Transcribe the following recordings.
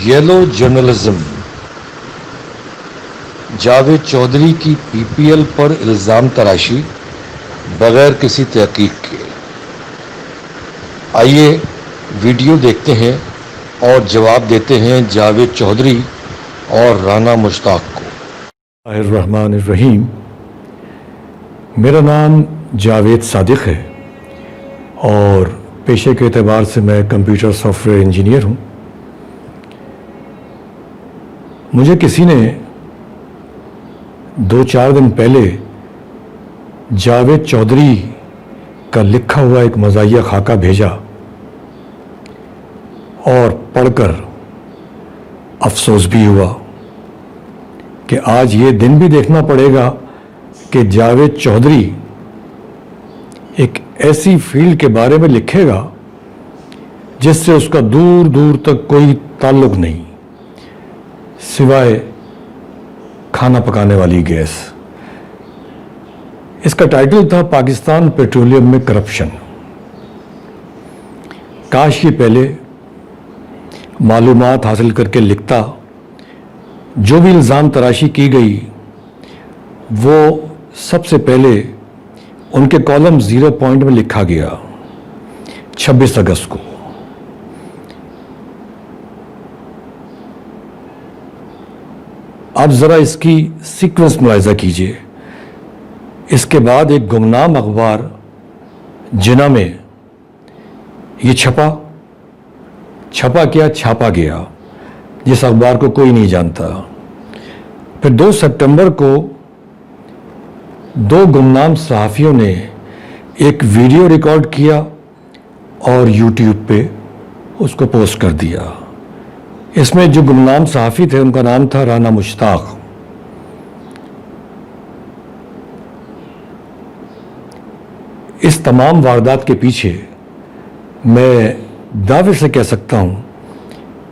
Yellow journalism, Javed Chaudhry کی پی P L پر الزام تراشی بغیر کسی تحقیق کے۔ آئیے ویڈیو دیکھتے ہیں اور جواب دیتے ہیں جاوید چودھری اور رانا مشتاق کو۔ الرحمن الرحیم۔ میرا نام جاوید صادق ہے اور پیشے کے اعتبار سے میں کمپیوٹر سافٹ ویئر انجینئر ہوں۔ مجھے کسی نے 2-4 دن پہلے جاوید چودھری کا لکھا ہوا ایک مزاحیہ خاکہ بھیجا اور پڑھ کر افسوس بھی ہوا کہ آج یہ دن بھی دیکھنا پڑے گا کہ جاوید چودھری ایک ایسی فیلڈ کے بارے میں لکھے گا جس سے اس کا دور دور تک کوئی تعلق نہیں سوائے کھانا پکانے والی گیس۔ اس کا ٹائٹل تھا پاکستان پیٹرولیم میں کرپشن۔ کاش یہ پہلے معلومات حاصل کر کے لکھتا۔ جو بھی الزام تراشی کی گئی وہ سب سے پہلے ان کے کالم 0 پوائنٹ میں لکھا گیا 26 اگست کو۔ اب ذرا اس کی سیکوینس ملاحظہ کیجئے۔ اس کے بعد ایک گمنام اخبار جنا میں یہ چھپا کیا چھاپا گیا، جس اخبار کو کوئی نہیں جانتا۔ پھر 2 سپٹمبر کو 2 گمنام صحافیوں نے ایک ویڈیو ریکارڈ کیا اور یوٹیوب پہ اس کو پوسٹ کر دیا۔ اس میں جو گمنام صحافی تھے ان کا نام تھا رانا مشتاق۔ اس تمام واردات کے پیچھے میں دعوے سے کہہ سکتا ہوں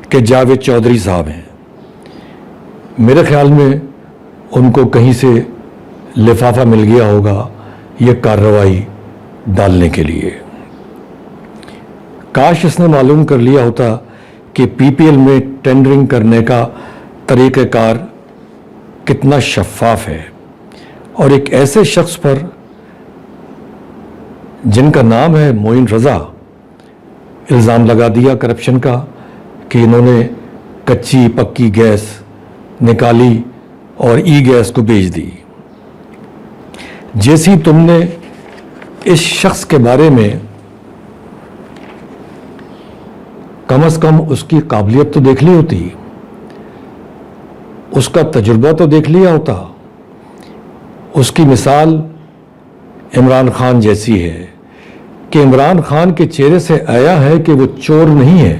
کہ جاوید چودھری صاحب ہیں۔ میرے خیال میں ان کو کہیں سے لفافہ مل گیا ہوگا یہ کارروائی ڈالنے کے لیے۔ کاش اس نے معلوم کر لیا ہوتا کہ پی پی ایل میں ٹینڈرنگ کرنے کا طریقہ کار کتنا شفاف ہے، اور ایک ایسے شخص پر جن کا نام ہے معین رضا الزام لگا دیا کرپشن کا کہ انہوں نے کچی پکی گیس نکالی اور ای گیس کو بیچ دی۔ جیسی تم نے اس شخص کے بارے میں کم از کم اس کی قابلیت تو دیکھ لی ہوتی، اس کا تجربہ تو دیکھ لیا ہوتا۔ اس کی مثال عمران خان جیسی ہے کہ عمران خان کے چہرے سے آیا ہے کہ وہ چور نہیں ہے،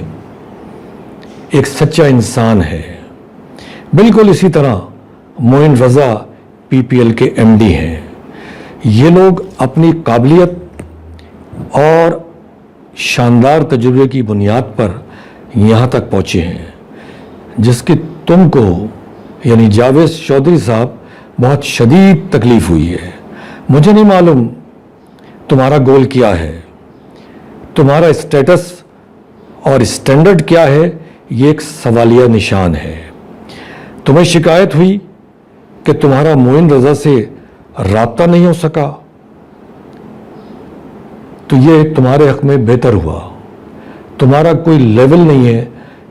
ایک سچا انسان ہے۔ بالکل اسی طرح معین رضا پی پی ایل کے ایم ڈی ہیں۔ یہ لوگ اپنی قابلیت اور شاندار تجربے کی بنیاد پر یہاں تک پہنچے ہیں جس کی تم کو یعنی جاوید چودھری صاحب بہت شدید تکلیف ہوئی ہے۔ مجھے نہیں معلوم تمہارا گول کیا ہے، تمہارا اسٹیٹس اور اسٹینڈرڈ کیا ہے، یہ ایک سوالیہ نشان ہے۔ تمہیں شکایت ہوئی کہ تمہارا معین رضا سے رابطہ نہیں ہو سکا، تو یہ تمہارے حق میں بہتر ہوا۔ تمہارا کوئی لیول نہیں ہے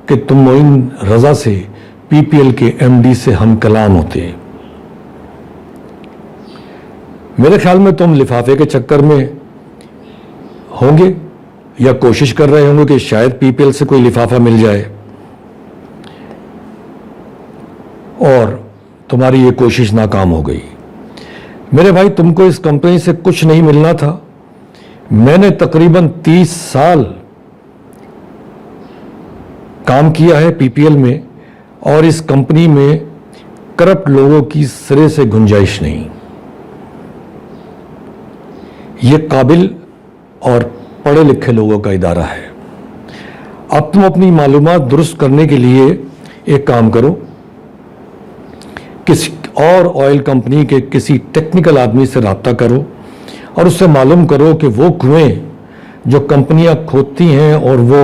کہ تم معین رضا سے پی پی ایل کے ایم ڈی سے ہم کلام ہوتے۔ میرے خیال میں تم لفافے کے چکر میں ہوں گے یا کوشش کر رہے ہوں گے کہ شاید پی پی ایل سے کوئی لفافہ مل جائے، اور تمہاری یہ کوشش ناکام ہو گئی۔ میرے بھائی، تم کو اس کمپنی سے کچھ نہیں ملنا تھا۔ میں نے تقریباً 30 سال کام کیا ہے پی پی ایل میں، اور اس کمپنی میں کرپٹ لوگوں کی سرے سے گنجائش نہیں۔ یہ قابل اور پڑھے لکھے لوگوں کا ادارہ ہے۔ اب تم اپنی معلومات درست کرنے کے لیے ایک کام کرو، کسی اور آئل کمپنی کے کسی ٹیکنیکل آدمی سے رابطہ کرو اور اس سے معلوم کرو کہ وہ کنویں جو کمپنیاں کھودتی ہیں اور وہ